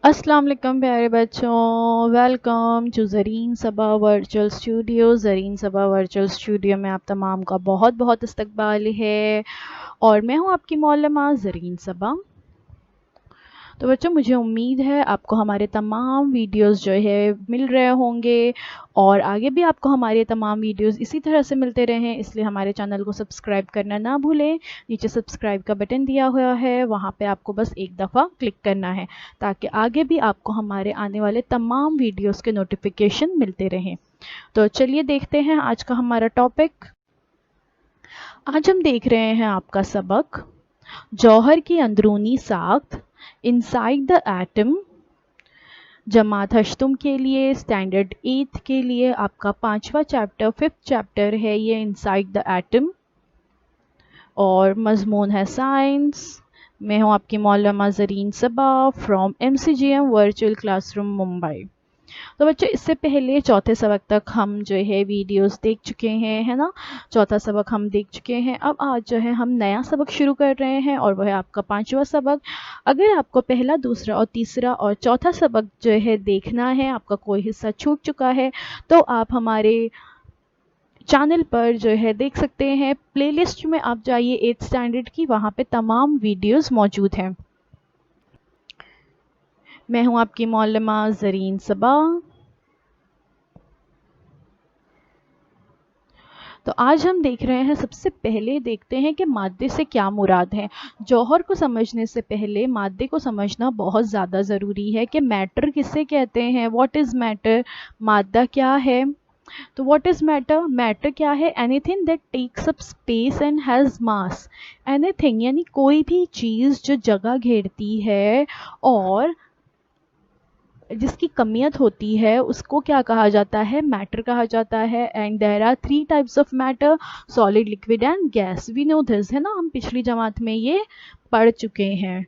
अस्सलाम वालेकुम प्यारे बच्चों, welcome to Zareen Saba virtual studio. Zareen Saba virtual studio में आप तमाम का बहुत बहुत इस्तकबाल है और मैं हूं आपकी मौलमा ज़रीन सबा। तो बच्चों, मुझे उम्मीद है आपको हमारे तमाम वीडियोस जो है मिल रहे होंगे और आगे भी आपको हमारे तमाम वीडियोस इसी तरह से मिलते रहें, इसलिए हमारे चैनल को सब्सक्राइब करना ना भूलें। नीचे सब्सक्राइब का बटन दिया हुआ है, वहाँ पे आपको बस एक दफ़ा क्लिक करना है ताकि आगे भी आपको हमारे आने वाले तमाम वीडियोस के नोटिफिकेशन मिलते रहें। तो चलिए देखते हैं आज का हमारा टॉपिक। आज हम देख रहे हैं आपका सबक जौहर की अंदरूनी साख्त, इनसाइड द एटम। जमात हश्तुम के लिए स्टैंडर्ड 8 के लिए आपका 5वां चैप्टर 5th चैप्टर है ये, इनसाइड द एटम। और मजमून है साइंस। मैं हूँ आपकी मौलमा Zareen Saba from MCGM virtual classroom Mumbai. तो बच्चों, इससे पहले चौथे सबक तक हम जो है वीडियोस देख चुके हैं, है ना। चौथा सबक हम देख चुके हैं। अब आज जो है हम नया सबक शुरू कर रहे हैं और वह है आपका 5वां सबक। अगर आपको पहला, दूसरा और तीसरा और चौथा सबक जो है देखना है, आपका कोई हिस्सा छूट चुका है, तो आप हमारे चैनल पर जो है देख सकते हैं। प्लेलिस्ट में आप जाइए 8th स्टैंडर्ड की, वहाँ पे तमाम वीडियोस मौजूद हैं। मैं हूँ आपकी मौलमा ज़रीन सबा। तो आज हम देख रहे हैं, सबसे पहले देखते हैं कि मादे से क्या मुराद है। जौहर को समझने से पहले मादे को समझना बहुत ज़्यादा ज़रूरी है कि मैटर किसे कहते हैं, व्हाट इज़ मैटर, मादा क्या है। तो व्हाट इज़ मैटर, मैटर क्या है, anything that takes up space and has mass. Anything यानी कोई भी चीज़ जो जगह घेरती है और जिसकी कमियत होती है उसको क्या कहा जाता है, मैटर कहा जाता है। And there are 3 types of matter, solid, liquid and gas. We know this, है ना, हम पिछली जमात में ये पढ़ चुके हैं।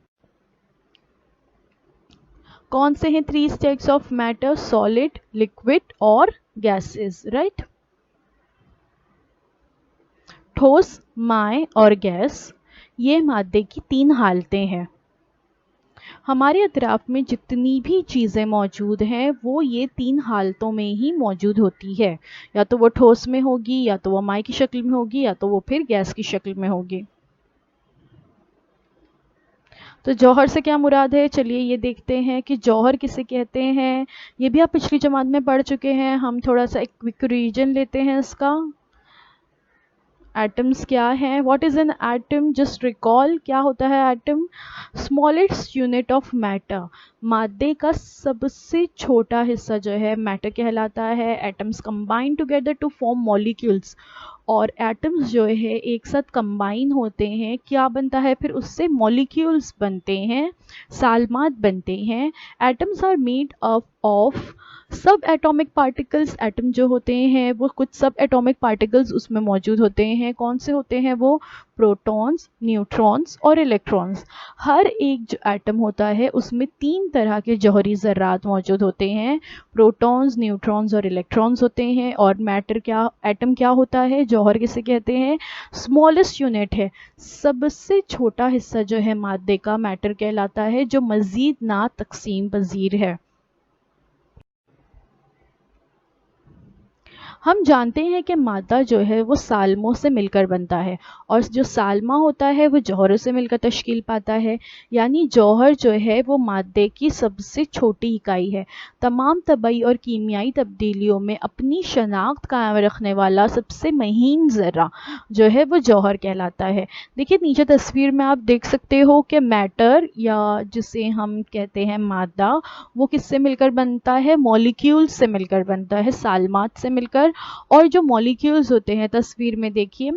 कौन से हैं 3 types of matter, solid, liquid और गैसेस, राइट। ठोस, माय और गैस, ये मादे की 3 हालतें हैं। हमारे अतराफ में जितनी भी चीज़ें मौजूद हैं वो ये 3 हालतों में ही मौजूद होती है। या तो वो ठोस में होगी, या तो वो माय की शक्ल में होगी, या तो वो फिर गैस की शक्ल में होगी। तो जौहर से क्या मुराद है, चलिए ये देखते हैं कि जौहर किसे कहते हैं। ये भी आप पिछली जमात में पढ़ चुके हैं। हम थोड़ा सा एक क्विक रिवीजन लेते हैं इसका। एटम्स क्या है, what is an atom, just recall क्या होता है atom. Smallest unit of matter, मादे का सबसे छोटा हिस्सा जो है मैटर कहलाता है। Atoms combine together to form molecules, और एटम्स जो है एक साथ कंबाइन होते हैं, क्या बनता है फिर उससे, मॉलिक्यूल्स बनते हैं, सालमात बनते हैं। Atoms are made up of subatomic particles. Atom जो होते हैं वो कुछ सब एटॉमिक पार्टिकल्स उसमें मौजूद होते हैं। कौन से होते हैं वो, प्रोटॉन्स, न्यूट्रॉन्स और इलेक्ट्रॉन्स। हर एक जो एटम होता है उसमें 3 तरह के जौहरी ज़र्रात मौजूद होते हैं, प्रोटॉन्स, न्यूट्रॉन्स और इलेक्ट्रॉन्स होते हैं। और मैटर क्या, एटम क्या होता है, जौहर किसे कहते हैं, स्मॉलेस्ट यूनिट है, सबसे छोटा हिस्सा जो है मादे का मैटर कहलाता है, जो मज़ीद ना तकसीम पजीर है। हम जानते हैं कि मादा जो है वो सालमों से मिलकर बनता है, और जो सालमा होता है वो जौहरों से मिलकर तश्कील पाता है। यानी जौहर जो है वो मादे की सबसे छोटी इकाई है। तमाम तबई और कीमियाई तब्दीलियों में अपनी शनाख्त कायम रखने वाला सबसे महीन ज़र्रा जो है वो जौहर कहलाता है। देखिए नीचे तस्वीर में आप देख सकते हो कि मैटर, या जिसे हम कहते हैं मादा, वो किससे मिलकर बनता है, मॉलिक्यूल्स से मिलकर बनता है, सालमात से मिलकर। और जो मॉलिक्यूल्स होते हैं तस्वीर में देखिए,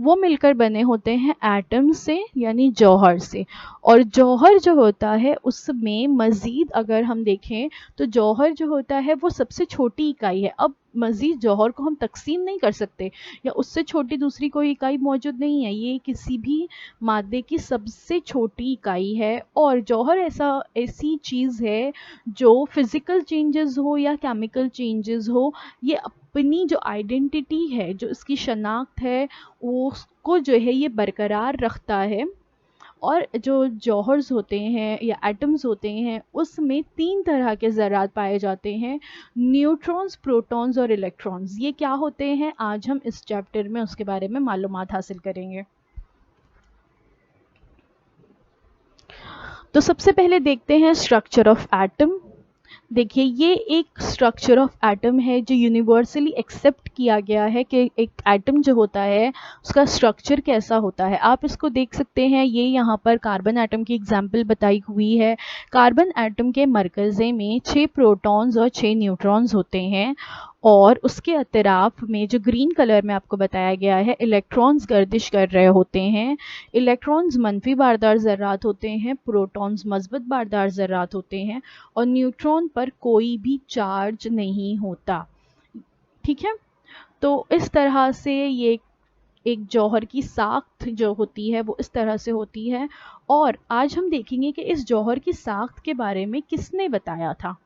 वो मिलकर बने होते हैं एटम से, यानी जौहर से। और जौहर जो होता है उसमें मज़ीद अगर हम देखें तो जौहर जो होता है वो सबसे छोटी इकाई है। अब मज़ीद जौहर को हम तकसीम नहीं कर सकते, या उससे छोटी दूसरी कोई इकाई मौजूद नहीं है। ये किसी भी मादे की सबसे छोटी इकाई है। और जौहर ऐसी चीज़ है जो फिज़िकल चेंजेस हो या केमिकल चेंजेस हो, ये अपनी जो आइडेंटिटी है, जो इसकी शनाख्त है, उसको जो है ये बरकरार रखता है। और जो जौहर्स होते हैं या एटम्स होते हैं उसमें 3 तरह के ज़रात पाए जाते हैं, न्यूट्रॉन्स, प्रोटॉन्स और इलेक्ट्रॉन्स। ये क्या होते हैं आज हम इस चैप्टर में उसके बारे में मालूमात हासिल करेंगे। तो सबसे पहले देखते हैं स्ट्रक्चर ऑफ एटम। देखिए ये एक स्ट्रक्चर ऑफ एटम है जो यूनिवर्सली एक्सेप्ट किया गया है कि एक एटम जो होता है उसका स्ट्रक्चर कैसा होता है। आप इसको देख सकते हैं, ये यहाँ पर कार्बन एटम की एग्जांपल बताई हुई है। कार्बन एटम के मरकज़े में 6 प्रोटॉन्स और 6 न्यूट्रॉन्स होते हैं और उसके अतराफ में जो ग्रीन कलर में आपको बताया गया है इलेक्ट्रॉन्स गर्दिश कर रहे होते हैं। इलेक्ट्रॉन्स मनफी बारदार ज़र्रात होते हैं, प्रोटॉन्स मस्बत बारदार ज़र्रात होते हैं और न्यूट्रॉन पर कोई भी चार्ज नहीं होता। ठीक है, तो इस तरह से ये एक जौहर की साख्त जो होती है वो इस तरह से होती है। और आज हम देखेंगे कि इस जौहर की साख्त के बारे में किसने बताया था।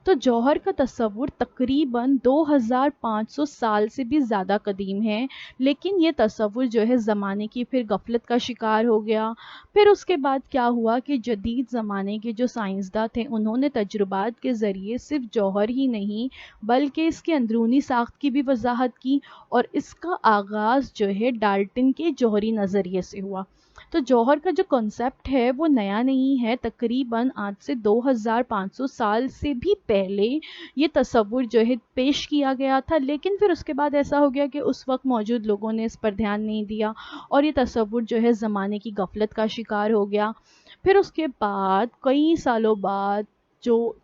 तो जौहर का तस्वुर तकरीबन 2500 साल से भी ज़्यादा कदीम है, लेकिन ये तस्वुर जो है ज़माने की फिर गफलत का शिकार हो गया। फिर उसके बाद क्या हुआ कि जदीद ज़माने के जो साइंसदान थे उन्होंने तजुर्बात के ज़रिए सिर्फ जौहर ही नहीं बल्कि इसके अंदरूनी साख्त की भी वजाहत की और इसका आगाज़ जो है डाल्टन के जौहरी नज़रिए से हुआ। तो जौहर का जो कॉन्सेप्ट है वो नया नहीं है, तकरीबन आज से 2500 साल से भी पहले ये तस्वुर जो है पेश किया गया था, लेकिन फिर उसके बाद ऐसा हो गया कि उस वक्त मौजूद लोगों ने इस पर ध्यान नहीं दिया और ये तस्वुर जो है ज़माने की गफलत का शिकार हो गया। फिर उसके बाद कई सालों बाद जो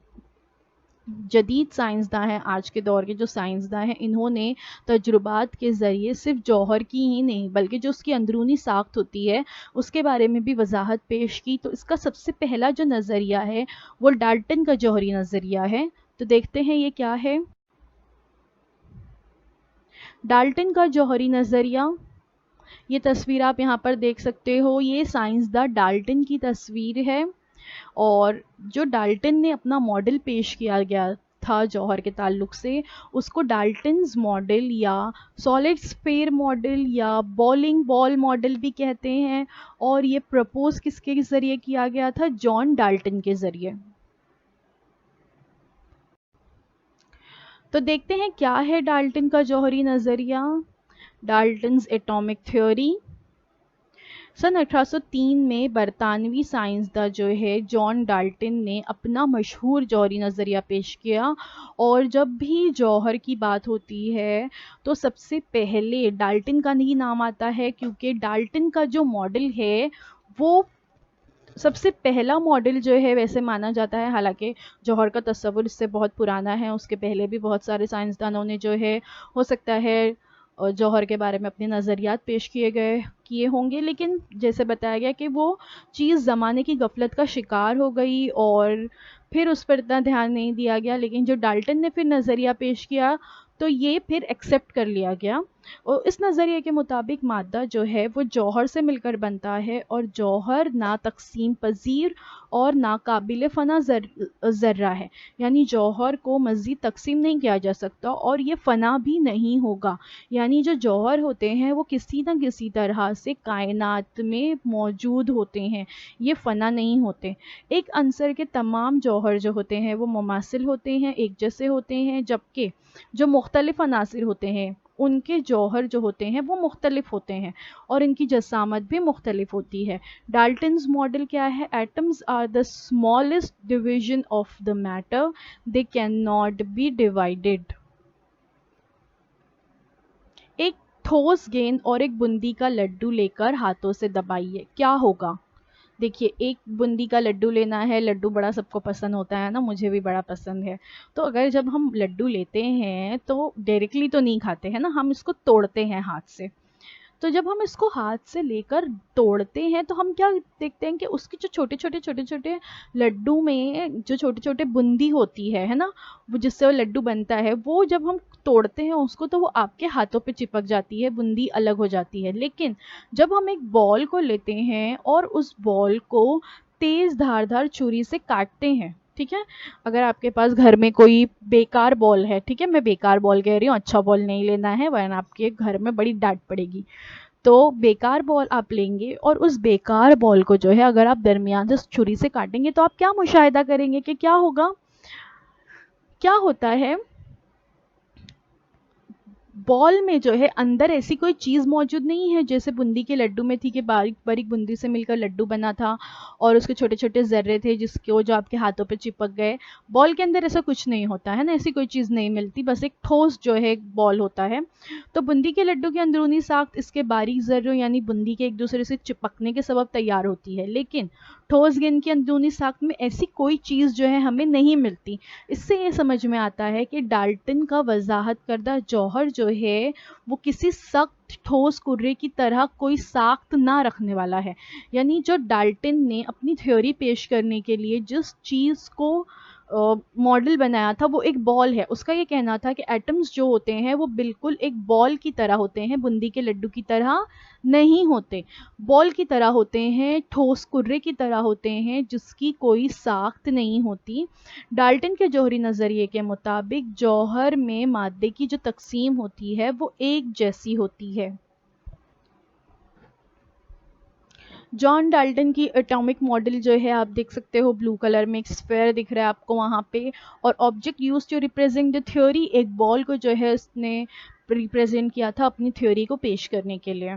जदीद साइंसदान हैं, आज के दौर के जो साइंसदान हैं, इन्होंने तजुर्बात के ज़रिए सिर्फ जौहर की ही नहीं बल्कि जो उसकी अंदरूनी साख्त होती है उसके बारे में भी वजाहत पेश की। तो इसका सबसे पहला जो नज़रिया है वो डाल्टन का जौहरी नज़रिया है। तो देखते हैं ये क्या है। डाल्टन का जौहरी नज़रिया, ये तस्वीर आप यहाँ पर देख सकते हो, ये साइंसदान डाल्टन की तस्वीर है और जो डाल्टन ने अपना मॉडल पेश किया गया था जौहर के ताल्लुक से, उसको डाल्टन्स मॉडल या सॉलिड स्फीयर मॉडल या बॉलिंग बॉल मॉडल भी कहते हैं और ये प्रपोज किसके ज़रिए किया गया था, जॉन डाल्टन के ज़रिए। तो देखते हैं क्या है डाल्टन का जौहरी नज़रिया। Dalton's atomic theory. सन 1803 में बरतानवी साइंसदान जो है जॉन डाल्टन ने अपना मशहूर जौहरी नज़रिया पेश किया और जब भी जौहर की बात होती है तो सबसे पहले डाल्टन का ही नाम आता है, क्योंकि डाल्टन का जो मॉडल है वो सबसे पहला मॉडल जो है वैसे माना जाता है। हालांकि जौहर का तस्वुर इससे बहुत पुराना है, उसके पहले भी बहुत सारे साइंसदानों ने जो है हो सकता है जौहर के बारे में अपने नज़रियात पेश किए होंगे, लेकिन जैसे बताया गया कि वो चीज़ ज़माने की गफलत का शिकार हो गई और फिर उस पर इतना ध्यान नहीं दिया गया। लेकिन जो डाल्टन ने फिर नज़रिया पेश किया तो ये फिर एक्सेप्ट कर लिया गया और इस नज़रिए के मुताबिक मादा जो है वो जौहर से मिलकर बनता है और जौहर ना तकसीम पजीर और ना काबिल फ़ना ज़र्रा है, यानी जौहर को मज़ीद तकसीम नहीं किया जा सकता और ये फ़ना भी नहीं होगा। यानी जो जौहर होते हैं वो किसी न किसी तरह से कायनात में मौजूद होते हैं, ये फ़ना नहीं होते। एक अंसर के तमाम जौहर जो होते हैं वो मुमासिल होते हैं, एक जैसे होते हैं, जबकि जो मुख्तलिफ अनासिर होते हैं उनके जौहर जो होते हैं वो मुख्तलिफ होते हैं और इनकी जसामत भी मुख्तलिफ होती है। डाल्टन्स मॉडल क्या है? Atoms are the smallest division of the matter, they can not be divided. एक ठोस गेंद और एक बूंदी का लड्डू लेकर हाथों से दबाइए, क्या होगा? देखिए, एक बूंदी का लड्डू लेना है, लड्डू बड़ा सबको पसंद होता है ना, मुझे भी बड़ा पसंद है। तो अगर जब हम लड्डू लेते हैं तो डायरेक्टली तो नहीं खाते हैं ना, हम इसको तोड़ते हैं हाथ से। तो जब हम इसको हाथ से लेकर तोड़ते हैं तो हम क्या देखते हैं कि उसके जो छोटे छोटे लड्डू में जो छोटे छोटे बूंदी होती है ना, वो जिससे वो लड्डू बनता है, वो जब हम तोड़ते हैं उसको तो वो आपके हाथों पे चिपक जाती है, बूंदी अलग हो जाती है। लेकिन जब हम एक बॉल को लेते हैं और उस बॉल को तेज धारदार छुरी से काटते हैं, ठीक है, अगर आपके पास घर में कोई बेकार बॉल है, ठीक है, मैं बेकार बॉल कह रही हूँ, अच्छा बॉल नहीं लेना है वरना आपके घर में बड़ी डांट पड़ेगी। तो बेकार बॉल आप लेंगे और उस बेकार बॉल को जो है अगर आप दरमियान से छुरी से काटेंगे तो आप क्या मुशाहिदा करेंगे कि क्या होगा, क्या होता है, बॉल में जो है अंदर ऐसी कोई चीज़ मौजूद नहीं है जैसे बूंदी के लड्डू में थी कि बारीक बारीक बूंदी से मिलकर लड्डू बना था और उसके छोटे छोटे जर्रे थे जिसके जो आपके हाथों पे चिपक गए। बॉल के अंदर ऐसा कुछ नहीं होता है ना, ऐसी कोई चीज़ नहीं मिलती, बस एक ठोस जो है एक बॉल होता है। तो बूंदी के लड्डू की अंदरूनी साख्त इसके बारीक जर्रों यानी बूंदी के एक दूसरे से चिपकने के सबब तैयार होती है, लेकिन ठोस गेंद की अंदरूनी साख्त में ऐसी कोई चीज़ जो है हमें नहीं मिलती। इससे ये समझ में आता है कि डाल्टन का वजाहत करदा जौहर जो है वो किसी सख्त ठोस कुर्रे की तरह कोई साख्त ना रखने वाला है। यानी जो डाल्टन ने अपनी थ्योरी पेश करने के लिए जिस चीज़ को मॉडल बनाया था वो एक बॉल है। उसका ये कहना था कि एटम्स जो होते हैं वो बिल्कुल एक बॉल की तरह होते हैं, बूंदी के लड्डू की तरह नहीं होते, बॉल की तरह होते हैं, ठोस कुर्रे की तरह होते हैं जिसकी कोई साख्त नहीं होती। डाल्टन के जौहरी नज़रिए के मुताबिक जौहर में मादे की जो तकसीम होती है वो एक जैसी होती है। जॉन डाल्टन की एटॉमिक मॉडल जो है आप देख सकते हो ब्लू कलर में एक स्फेयर दिख रहा है आपको वहाँ पे, और object use to represent the theory, एक बॉल को जो है उसने रिप्रेजेंट किया था अपनी थ्योरी को पेश करने के लिए।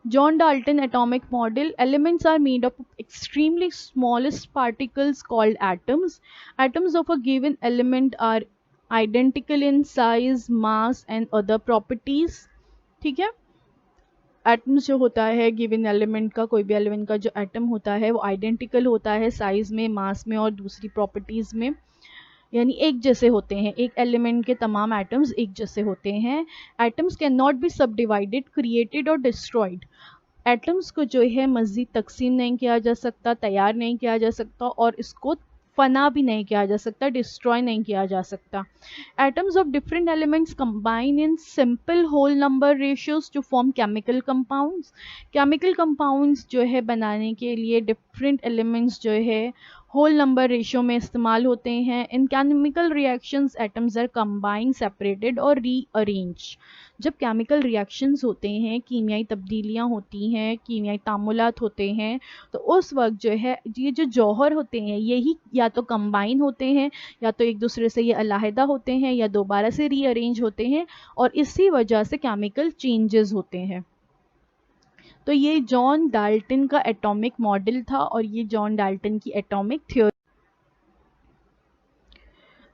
John Dalton atomic model, elements are made up of extremely smallest particles called atoms. Atoms of a given element are identical in size, mass and other properties. ठीक है, एटम्स जो होता है गिवन एलिमेंट का, कोई भी एलिमेंट का जो एटम होता है वो आइडेंटिकल होता है साइज में, मास में और दूसरी प्रॉपर्टीज में, यानी एक जैसे होते हैं। एक एलिमेंट के तमाम एटम्स एक जैसे होते हैं। एटम्स कैन नॉट बी सब डिवाइडेड, क्रिएटेड और डिस्ट्रॉयड। एटम्स को जो है मज़ीद तकसीम नहीं किया जा सकता, तैयार नहीं किया जा सकता और इसको फना भी नहीं किया जा सकता, डिस्ट्रॉय नहीं किया जा सकता। Atoms of different elements combine in simple whole number ratios to form chemical compounds. Chemical compounds जो है बनाने के लिए डिफरेंट एलिमेंट्स जो है होल नंबर रेशियो में इस्तेमाल होते हैं। In chemical reactions atoms are combined, separated और रीअरेंज। जब केमिकल रिएक्शंस होते हैं, कीमियाई तब्दीलियां होती हैं, कीमियाई तामुलात होते हैं, तो उस वक्त जो है ये जो जौहर होते हैं यही या तो कंबाइन होते हैं या तो एक दूसरे से ये अलहदा होते हैं या दोबारा से रीअरेंज होते हैं और इसी वजह से केमिकल चेंजेस होते हैं। तो ये जॉन डाल्टन का एटॉमिक मॉडल था और ये जॉन डाल्टन की एटॉमिक थ्योरी।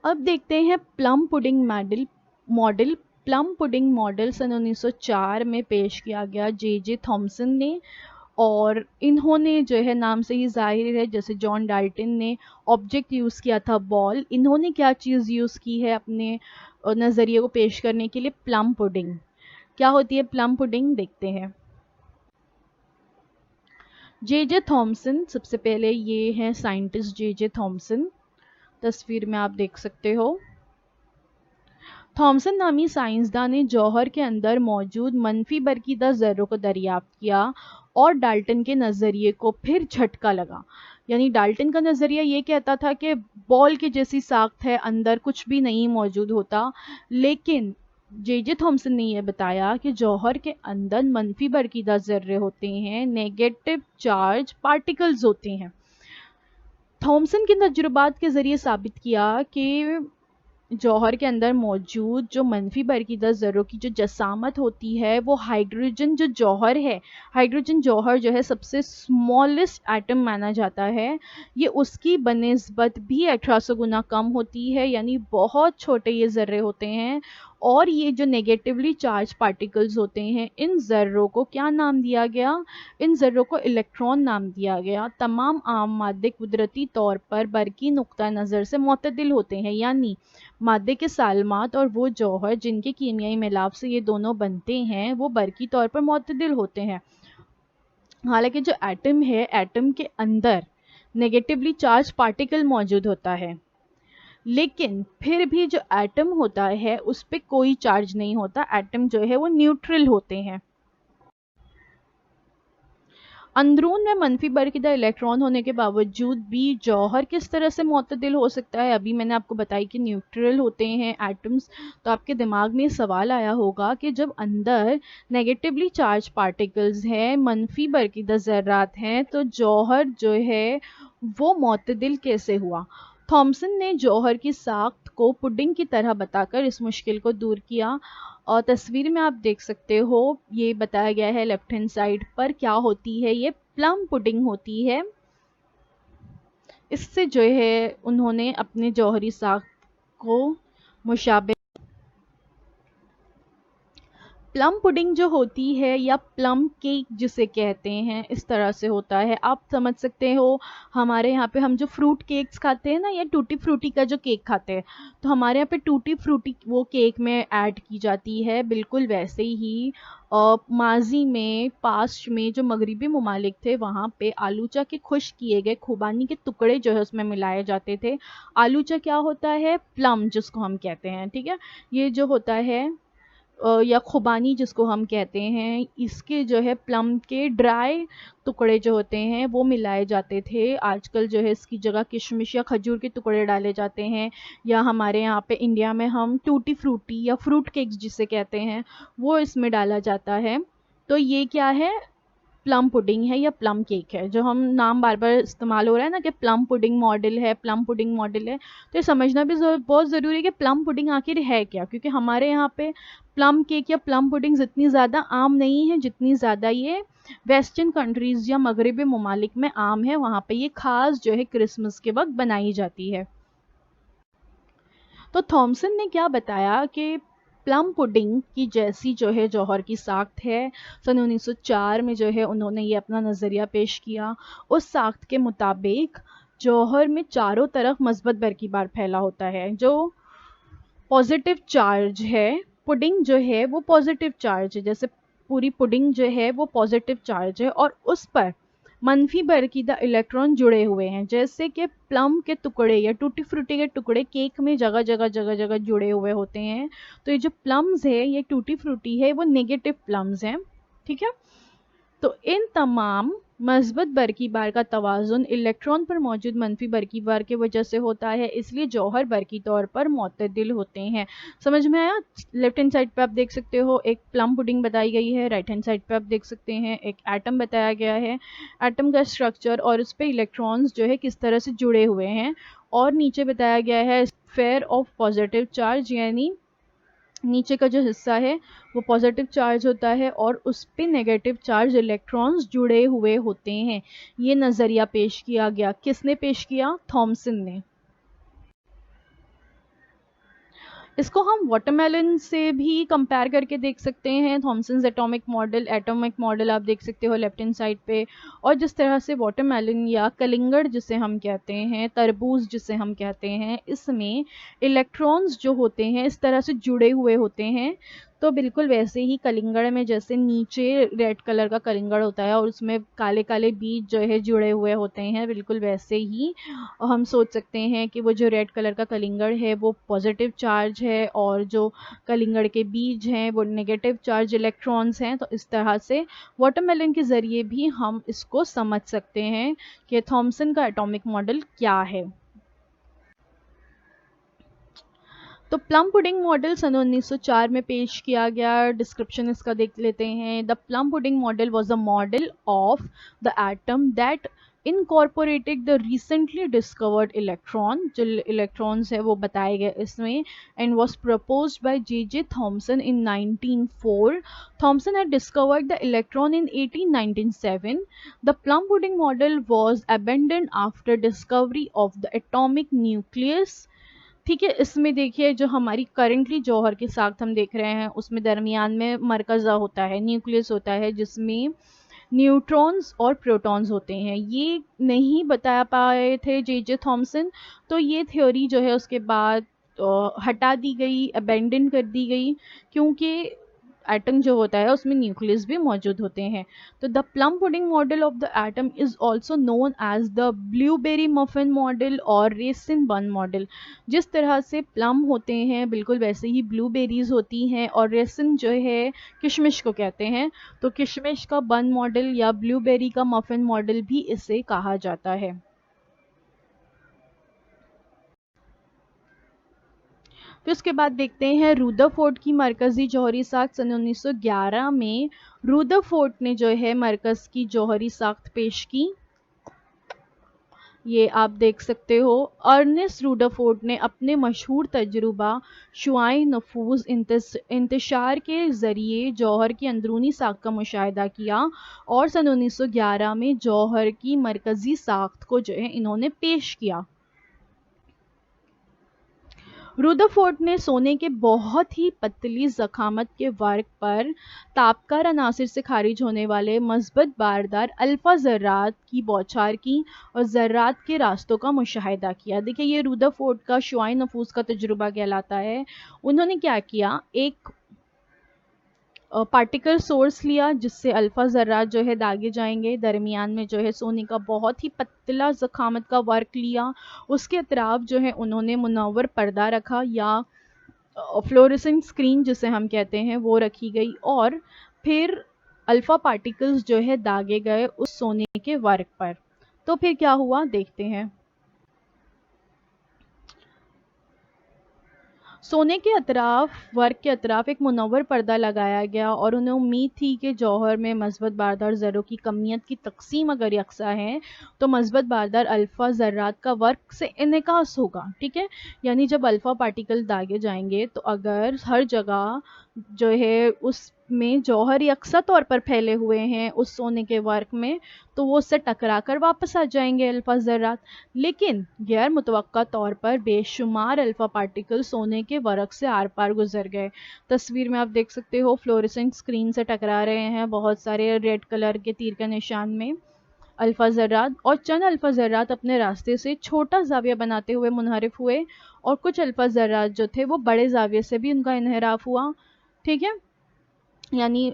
अब देखते हैं plum pudding model. Plum pudding model सन 1904 में पेश किया गया जे थॉमसन ने, और इन्होंने जो है नाम से ही जाहिर है जैसे जॉन डाल्टन ने ऑब्जेक्ट यूज़ किया था बॉल, इन्होंने क्या चीज़ यूज़ की है अपने नज़रिए को पेश करने के लिए, प्लम पुडिंग। क्या होती है प्लम पुडिंग, देखते हैं। जे थॉमसन, सबसे पहले ये हैं साइंटिस्ट जे थॉमसन, तस्वीर में आप देख सकते हो। थॉमसन नामी साइंसदान ने जौहर के अंदर मौजूद मनफी बरकीदा ज़र्रों को दरियाफ्त किया और डाल्टन के नज़रिए को फिर झटका लगा। यानी डाल्टन का नज़रिया ये कहता था कि बॉल की जैसी साख्त है, अंदर कुछ भी नहीं मौजूद होता, लेकिन जे थॉमसन ने यह बताया कि जौहर के अंदर मनफी बरकीदा ज़र्रे होते हैं, नेगेटिव चार्ज पार्टिकल्स होते हैं। थॉमसन के तजुर्बात के ज़रिए साबित किया कि जौहर के अंदर मौजूद जो मनफी बरकीदा ज़र्रों की जो जसामत होती है वो हाइड्रोजन जो जौहर है, हाइड्रोजन जौहर जो है सबसे स्मॉलेस्ट एटम माना जाता है, ये उसकी बनिस्बत भी 1800 गुना कम होती है, यानी बहुत छोटे ये ज़र्रे होते हैं। और ये जो नेगेटिवली चार्ज पार्टिकल्स होते हैं, इन ज़र्रों को क्या नाम दिया गया, इन ज़र्रों को इलेक्ट्रॉन नाम दिया गया। तमाम आम मादे कुदरती तौर पर बरकी नुक्ता नज़र से मुतदिल होते हैं, यानी मादे के सालमात और वो जौहर जिनके कीमियाई मिलाप से ये दोनों बनते हैं वो बरकी तौर पर मुतदिल होते हैं। हालांकि जो एटम है, एटम के अंदर नेगेटिवली चार्ज पार्टिकल मौजूद होता है, लेकिन फिर भी जो एटम होता है उस पर कोई चार्ज नहीं होता, एटम जो है वो न्यूट्रल होते हैं। अंदरून में मनफी बरकीदा इलेक्ट्रॉन होने के बावजूद भी जौहर किस तरह से मुतदिल हो सकता है। अभी मैंने आपको बताई कि न्यूट्रल होते हैं एटम्स, तो आपके दिमाग में सवाल आया होगा कि जब अंदर नेगेटिवली चार्ज पार्टिकल्स हैं, मनफी बरकीदा ज़र्रात हैं, तो जौहर जो है वो मुतदिल कैसे हुआ। थॉमसन ने जौहर की साख्त को पुडिंग की तरह बताकर इस मुश्किल को दूर किया। और तस्वीर में आप देख सकते हो, ये बताया गया है लेफ्ट हैंड साइड पर क्या होती है, ये प्लम पुडिंग होती है। इससे जो है उन्होंने अपने जौहरी साख्त को मुशाबे। प्लम पुडिंग जो होती है या प्लम केक जिसे कहते हैं, इस तरह से होता है। आप समझ सकते हो, हमारे यहाँ पे हम जो फ्रूट केक्स खाते हैं ना, या टूटी फ्रूटी का जो केक खाते हैं, तो हमारे यहाँ पे टूटी फ्रूटी वो केक में ऐड की जाती है। बिल्कुल वैसे ही माजी में, पास्ट में जो मगरिबी ममालिक थे, वहाँ पे आलूचा के खुश किए गए खुबानी के टुकड़े जो है उसमें मिलाए जाते थे। आलूचा क्या होता है, प्लम जिसको हम कहते हैं, ठीक है। ये जो होता है या खुबानी जिसको हम कहते हैं, इसके जो है प्लम के ड्राई टुकड़े जो होते हैं वो मिलाए जाते थे। आजकल जो है इसकी जगह किशमिश या खजूर के टुकड़े डाले जाते हैं, या हमारे यहाँ पे इंडिया में हम टूटी फ्रूटी या फ्रूट केक्स जिसे कहते हैं वो इसमें डाला जाता है। तो ये क्या है, प्लम पुडिंग है या प्लम केक है। जो हम नाम बार बार इस्तेमाल हो रहा है ना कि प्लम पुडिंग मॉडल है, प्लम पुडिंग मॉडल है, तो ये समझना भी बहुत ज़रूरी है कि प्लम पुडिंग आखिर है क्या, क्योंकि हमारे यहाँ पे प्लम केक या प्लम पुडिंग इतनी ज़्यादा आम नहीं है जितनी ज़्यादा ये वेस्टर्न कंट्रीज़ या मगरबी ममालिक में आम है। वहाँ पे ये खास जो है क्रिसमस के वक्त बनाई जाती है। तो थॉमसन ने क्या बताया कि प्लम पुडिंग की जैसी जो है जौहर की साख्त है। सन 1904 में जो है उन्होंने ये अपना नज़रिया पेश किया। उस साख्त के मुताबिक जौहर में चारों तरफ मस्बत बरकीबार फैला होता है। जो पॉजिटिव चार्ज है, पुडिंग जो है वो पॉजिटिव चार्ज है, जैसे पूरी पुडिंग जो है वो पॉजिटिव चार्ज है, और उस पर मनफी बरकीदा इलेक्ट्रॉन जुड़े हुए हैं। जैसे कि प्लम के टुकड़े या टूटी फ्रूटी के टुकड़े केक में जगह जगह जगह जगह जुड़े हुए होते हैं, तो ये जो प्लम्स है, ये टूटी फ्रूटी है, वो नेगेटिव प्लम्स हैं, ठीक है। तो इन तमाम मस्बत बरकीबार का तवाज़ुन इलेक्ट्रॉन पर मौजूद मनफी बरकीबार की वजह से होता है, इसलिए जौहर बरकी तौर पर मुतदिल होते हैं। समझ में आया। लेफ्ट हैंड साइड पे आप देख सकते हो एक प्लम पुडिंग बताई गई है, राइट हैंड साइड पे आप देख सकते हैं एक एटम बताया गया है, एटम का स्ट्रक्चर और उस पर इलेक्ट्रॉन्स जो है किस तरह से जुड़े हुए हैं, और नीचे बताया गया है स्फीयर ऑफ पॉजिटिव चार्ज, यानी नीचे का जो हिस्सा है वो पॉजिटिव चार्ज होता है और उस पे नेगेटिव चार्ज इलेक्ट्रॉन्स जुड़े हुए होते हैं। ये नज़रिया पेश किया गया, किसने पेश किया, थॉमसन ने। इसको हम वाटरमेलन से भी कंपेयर करके देख सकते हैं। थॉमसन्स एटॉमिक मॉडल आप देख सकते हो लेफ्ट हैंड साइड पे। और जिस तरह से वाटरमेलन या कलिंगड़ जिसे हम कहते हैं, तरबूज जिसे हम कहते हैं, इसमें इलेक्ट्रॉन्स जो होते हैं इस तरह से जुड़े हुए होते हैं, तो बिल्कुल वैसे ही कलिंगड़ में जैसे नीचे रेड कलर का कलिंगड़ होता है और उसमें काले काले बीज जो है जुड़े हुए होते हैं, बिल्कुल वैसे ही हम सोच सकते हैं कि वो जो रेड कलर का कलिंगड़ है वो पॉजिटिव चार्ज है और जो कलिंगड़ के बीज हैं वो नेगेटिव चार्ज इलेक्ट्रॉन्स हैं। तो इस तरह से वाटरमेलन के ज़रिए भी हम इसको समझ सकते हैं कि थॉमसन का एटॉमिक मॉडल क्या है। तो प्लम पुडिंग मॉडल सन 1904 में पेश किया गया। डिस्क्रिप्शन इसका देख लेते हैं। The plum pudding model was a model of the atom that incorporated the recently discovered electron, जो इलेक्ट्रॉन्स है वो बताए गए इसमें, and was proposed by J Thomson in 1904. Thomson had discovered the electron in 1897. The plum pudding model was abandoned after discovery of the atomic nucleus. ठीक है। इसमें देखिए जो हमारी करेंटली जौहर के साथ हम देख रहे हैं उसमें दरमियान में मरकज़ा होता है, न्यूक्लियस होता है, जिसमें न्यूट्रॉन्स और प्रोटॉन्स होते हैं। ये नहीं बता पाए थे जे थॉमसन, तो ये थ्योरी जो है उसके बाद हटा दी गई, अबेंडन कर दी गई, क्योंकि एटम जो होता है उसमें न्यूक्लियस भी मौजूद होते हैं। तो the plum pudding model of the atom is also known as the blueberry muffin model और रेसिन बन मॉडल। जिस तरह से प्लम होते हैं बिल्कुल वैसे ही ब्लूबेरीज होती हैं, और रेसिन जो है किशमिश को कहते हैं, तो किशमिश का बन मॉडल या ब्लूबेरी का मफिन मॉडल भी इसे कहा जाता है। फिर उसके बाद देखते हैं रूदरफोर्ड की मरकज़ी जौहरी साख्त। सन 1911 में रूदरफोर्ड ने जो है मरकज़ की जौहरी साख्त पेश की। ये आप देख सकते हो। अर्नेस्ट रूदरफोर्ड ने अपने मशहूर तजुर्बा शुआए नफूज इंतशार के ज़रिए जौहर की अंदरूनी साख्त का मुशाहिदा किया, और सन 1911 में जौहर की मरकज़ी साख्त को जो है इन्होंने पेश किया। रूदरफोर्ड ने सोने के बहुत ही पतली ज़खामत के वर्क पर तापकार अनासिर से खारिज होने वाले मज़बूत बारदार अल्फ़ा ज़र्रात की बौछार की और ज़र्रात के रास्तों का मुशाहिदा किया। देखिए ये रूदरफोर्ड का शुआए नफूस का तजुर्बा कहलाता है। उन्होंने क्या किया, एक पार्टिकल सोर्स लिया जिससे अल्फ़ा ज़र्रात जो है दागे जाएंगे, दरमियान में जो है सोने का बहुत ही पतला ज़खामत का वर्क लिया, उसके अतराफ जो है उन्होंने मुनव्वर पर्दा रखा या फ्लोरेसेंट स्क्रीन जिसे हम कहते हैं वो रखी गई, और फिर अल्फ़ा पार्टिकल्स जो है दागे गए उस सोने के वर्क पर। तो फिर क्या हुआ देखते हैं। सोने के अतराफ, वर्क के अतराफ एक मुनव्वर पर्दा लगाया गया, और उन्हें उम्मीद थी कि जौहर में मज़बूत बारदार ज़र्रों की कमियत की तकसीम अगर यकसा है तो मज़बूत बारदार अल्फ़ा ज़र्रात का वर्क से इन्कास होगा। ठीक है, यानी जब अल्फ़ा पार्टिकल दागे जाएंगे तो अगर हर जगह जो है उसमें जौहर यकसा तौर पर फैले हुए हैं उस सोने के वर्क में, तो वो उससे टकरा कर वापस आ जाएंगे अल्फ़ा ज़र्रात। लेकिन गैर मुतवक्का तौर पर बेशुमार अल्फ़ा पार्टिकल सोने के वर्क से आर पार गुजर गए। तस्वीर में आप देख सकते हो फ्लोरेसेंट स्क्रीन से टकरा रहे हैं बहुत सारे रेड कलर के तीर के निशान में अल्फ़ा ज़र्रात, और चंद अल्फ़ा ज़र्रात अपने रास्ते से छोटा जाविया बनाते हुए मुनहरिफ हुए, और कुछ अल्फ़ा ज़र्रात जो थे वो बड़े जाविये से भी उनका इन्हिराफ हुआ। ठीक है, यानी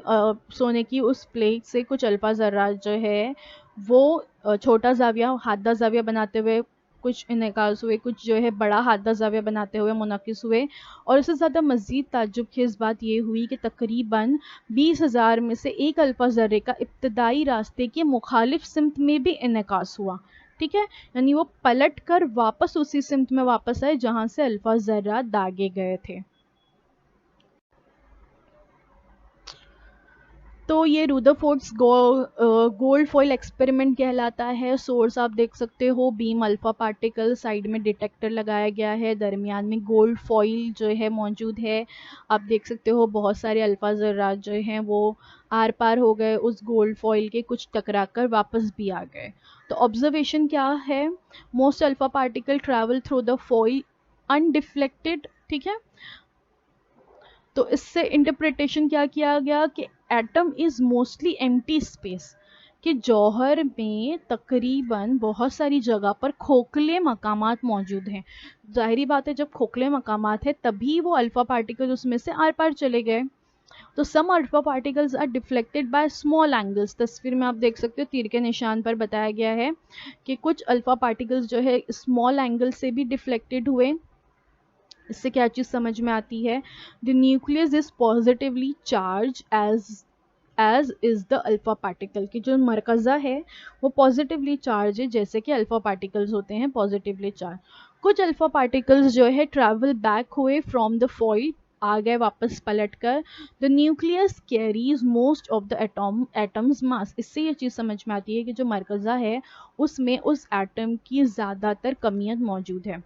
सोने की उस प्लेट से कुछ अल्फ़ा ज़र्रात जो है वो छोटा जाविया हादा जाविया बनाते हुए कुछ इन्कास हुए, कुछ जो है बड़ा हादा जाविया बनाते हुए मुनक्किस हुए। और उससे ज़्यादा मज़ीद ताज्जुब खेज़ बात ये हुई कि तकरीबन 20,000 में से एक अल्फ़ा ज़र्रे का इब्तदाई रास्ते के मुखालिफ सिमत में भी इन्कास हुआ। ठीक है, यानी वो पलट कर वापस उसी सिमत में वापस आए जहाँ से अल्फ़ा ज़र्रात दागे गए थे। तो ये रूदरफोर्ड्स गोल्ड फॉइल एक्सपेरिमेंट कहलाता है। सोर्स आप देख सकते हो बीम अल्फा पार्टिकल, साइड में डिटेक्टर लगाया गया है, दरमियान में गोल्ड फॉइल जो है मौजूद है। आप देख सकते हो बहुत सारे अल्फा ज़र्रात जो हैं वो आर पार हो गए उस गोल्ड फॉइल के, कुछ टकरा कर वापस भी आ गए। तो ऑब्जर्वेशन क्या है, most alpha particle travel through the foil undeflected. ठीक है, तो इससे इंटरप्रिटेशन क्या किया गया कि atom is mostly empty space, कि जौहर में तकरीबन बहुत सारी जगह पर खोखले मकामात मौजूद हैं। जाहिर बात है जब खोखले मकामात है तभी वो अल्फ़ा पार्टिकल उसमें से आर पार चले गए। तो some alpha particles are deflected by small angles. तस्वीर में आप देख सकते हो तीर के निशान पर बताया गया है कि कुछ अल्फ़ा पार्टिकल्स जो है स्मॉल एंगल से भी डिफ्लेक्टेड हुए। इससे क्या चीज़ समझ में आती है, the nucleus is positively charge as is the alpha particle, की जो मरकज़ा है वो पॉजिटिवली चार्ज है जैसे कि अल्फा पार्टिकल्स होते हैं पॉजिटिवली चार्ज। कुछ अल्फा पार्टिकल्स जो है ट्रैवल बैक हुए फ्रॉम द फॉइल, आ गए वापस पलट कर। The nucleus carries most of the atom's mass. इससे ये चीज़ समझ में आती है कि जो मरकज़ा है उसमें उस एटम की ज़्यादातर कमियत मौजूद है।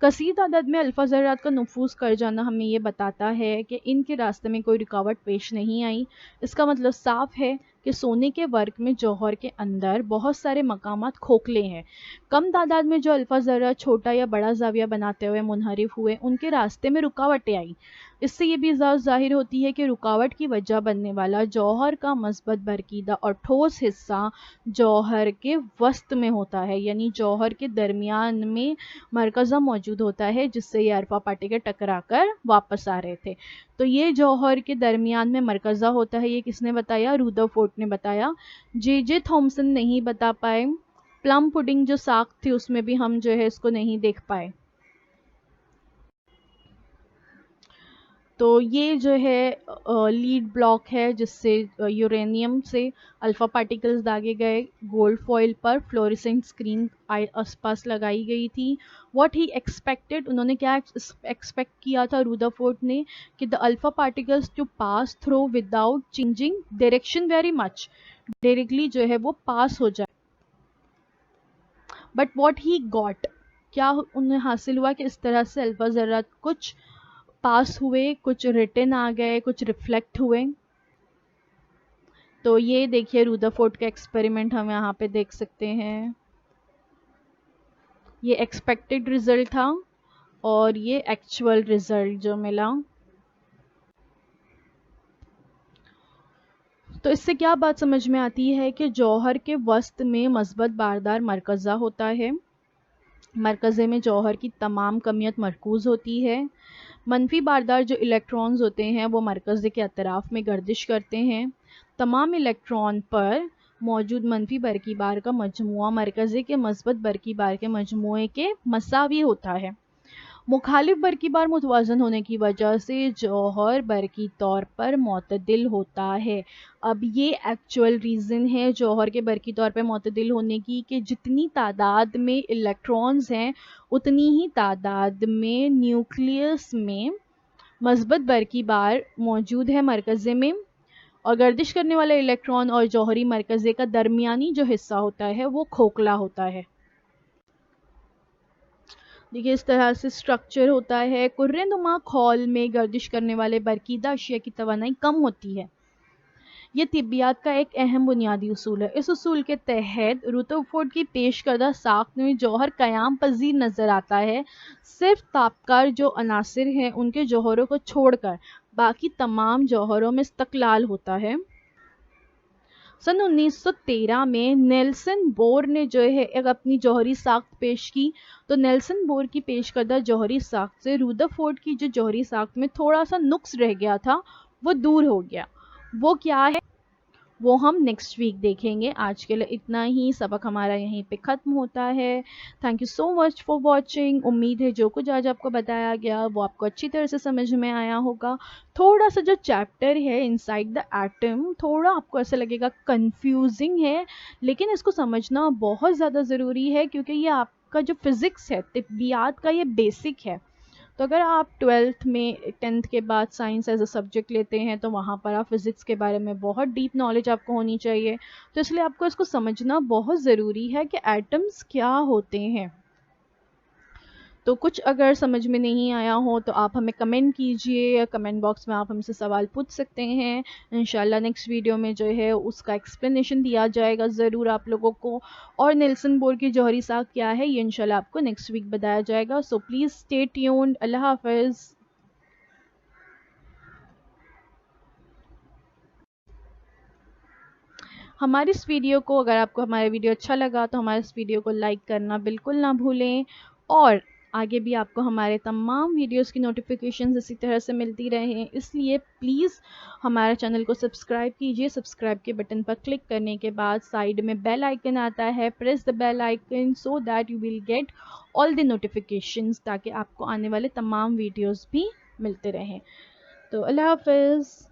कसीर तादाद में अल्फ़ा ज़र्रात का नफूज़ कर जाना हमें ये बताता है कि इनके रास्ते में कोई रुकावट पेश नहीं आई। इसका मतलब साफ है कि सोने के वर्क में जौहर के अंदर बहुत सारे मकामात खोखले हैं। कम तादाद में जो अल्फ़ा ज़र्रा छोटा या बड़ा जाविया बनाते हुए मुनहरिफ हुए उनके रास्ते में रुकावटें आई। इससे ये भी ज़ाहिर होती है कि रुकावट की वजह बनने वाला जौहर का मस्बत बरकीदा और ठोस हिस्सा जौहर के वस्त में होता है, यानी जौहर के दरमियान में मरकज़ा मौजूद होता है जिससे ये अल्फ़ा पार्टिकल टकरा कर वापस आ रहे थे। तो ये जौहर के दरमियान में मरकज़ा होता है। ये किसने बताया? रुदरफोर्ड ने बताया। जे थॉमसन नहीं बता पाए। प्लम पुडिंग जो साख थी उसमें भी हम जो है इसको नहीं देख पाए। तो ये जो है लीड ब्लॉक है जिससे यूरेनियम से अल्फा पार्टिकल्स दागे गए। गोल्ड फॉइल पर फ्लोरेसेंट स्क्रीन आसपास लगाई गई थी। व्हाट ही एक्सपेक्टेड, उन्होंने क्या एक्सपेक्ट किया था रुदरफोर्ड ने, कि the alpha particles to pass through without changing direction very much, directly जो है वो पास हो जाए। बट व्हाट ही गॉट, क्या उन्हें हासिल हुआ कि इस तरह से अल्फा ज़र्रात कुछ पास हुए, कुछ रिटर्न आ गए, कुछ रिफ्लेक्ट हुए। तो ये देखिए रुदरफोर्ड का एक्सपेरिमेंट हम यहाँ पे देख सकते हैं। ये एक्सपेक्टेड रिजल्ट था और ये एक्चुअल रिजल्ट जो मिला। तो इससे क्या बात समझ में आती है कि जौहर के वस्त में मस्बत बारदार मरकज़ा होता है। मरकज़े में जौहर की तमाम कमियत मरकूज़ होती है। मनफी बारदार जो इलेक्ट्रॉन्स होते हैं वो मरकज़े के अतराफ़ में गर्दिश करते हैं। तमाम इलेक्ट्रॉन पर मौजूद मनफी बरकी बार का मजमुआ मरकज़े के मस्बत बरकी बार के मजमुए के मसावी होता है। मुखालिफ बरकी बार मुतवाज़न होने की वजह से जौहर बरकी तौर पर मोतदिल होता है। अब ये एक्चुअल रीज़न है जौहर के बरकी तौर पर मोतदिल होने की कि जितनी तादाद में इलेक्ट्रॉन्स हैं उतनी ही तादाद में न्यूक्लियस में मस्बत बरकी बार मौजूद है मरकज़े में, और गर्दिश करने वाला इलेक्ट्रॉन और जौहरी मरकज़े का दरमियानी जो हिस्सा होता है वो खोखला होता है। देखिए इस तरह से स्ट्रक्चर होता है। कुर्रेनुमा खौल में गर्दिश करने वाले बरकीदा अशिया की तवानाई कम होती है। ये तिब्बियात का एक अहम बुनियादी उसूल है। इस उसूल के तहत रुदरफोर्ड की पेश करदा साख्त में जौहर क़याम पज़ीर नज़र आता है। सिर्फ तापकार जो अनासिर हैं उनके जौहरों को छोड़कर बाकी तमाम जौहरों में इस्तक़लाल होता है। सन 1913 में नेल्सन बोर ने जो है एक अपनी जौहरी साख्त पेश की। तो नेल्सन बोर की पेश करदा जौहरी साख्त से रुदरफोर्ड की जो जौहरी साख्त में थोड़ा सा नुक्स रह गया था वो दूर हो गया। वो क्या है वो हम नेक्स्ट वीक देखेंगे। आज के लिए इतना ही, सबक हमारा यहीं पे ख़त्म होता है। Thank you so much for watching. उम्मीद है जो कुछ आज आपको बताया गया वो आपको अच्छी तरह से समझ में आया होगा। थोड़ा सा जो चैप्टर है इनसाइड द एटम थोड़ा आपको ऐसा लगेगा कंफ्यूजिंग है, लेकिन इसको समझना बहुत ज़्यादा ज़रूरी है क्योंकि ये आपका जो फिज़िक्स है, तिब्बियात का ये बेसिक है। तो अगर आप 12th में 10th के बाद साइंस एज अ सब्जेक्ट लेते हैं तो वहाँ पर आप फिज़िक्स के बारे में बहुत डीप नॉलेज आपको होनी चाहिए। तो इसलिए आपको इसको समझना बहुत ज़रूरी है कि एटम्स क्या होते हैं। तो कुछ अगर समझ में नहीं आया हो तो आप हमें कमेंट कीजिए, कमेंट बॉक्स में आप हमसे सवाल पूछ सकते हैं। इंशाल्लाह नेक्स्ट वीडियो में जो है उसका एक्सप्लेनेशन दिया जाएगा ज़रूर आप लोगों को। और नेल्सन बोर की जौहरी साख क्या है ये इंशाल्लाह आपको नेक्स्ट वीक बताया जाएगा। So please stay tuned. अल्लाह हाफ़िज़। हमारी इस वीडियो को, अगर आपको हमारा वीडियो अच्छा लगा तो हमारे इस वीडियो को लाइक करना बिल्कुल ना भूलें, और आगे भी आपको हमारे तमाम वीडियोस की नोटिफिकेशंस इसी तरह से मिलती रहें, इसलिए प्लीज़ हमारे चैनल को सब्सक्राइब कीजिए। सब्सक्राइब के बटन पर क्लिक करने के बाद साइड में बेल आइकन आता है, press the bell icon so that you will get all the notifications, ताकि आपको आने वाले तमाम वीडियोज़ भी मिलते रहें। तो अल्लाह हाफ़िज़।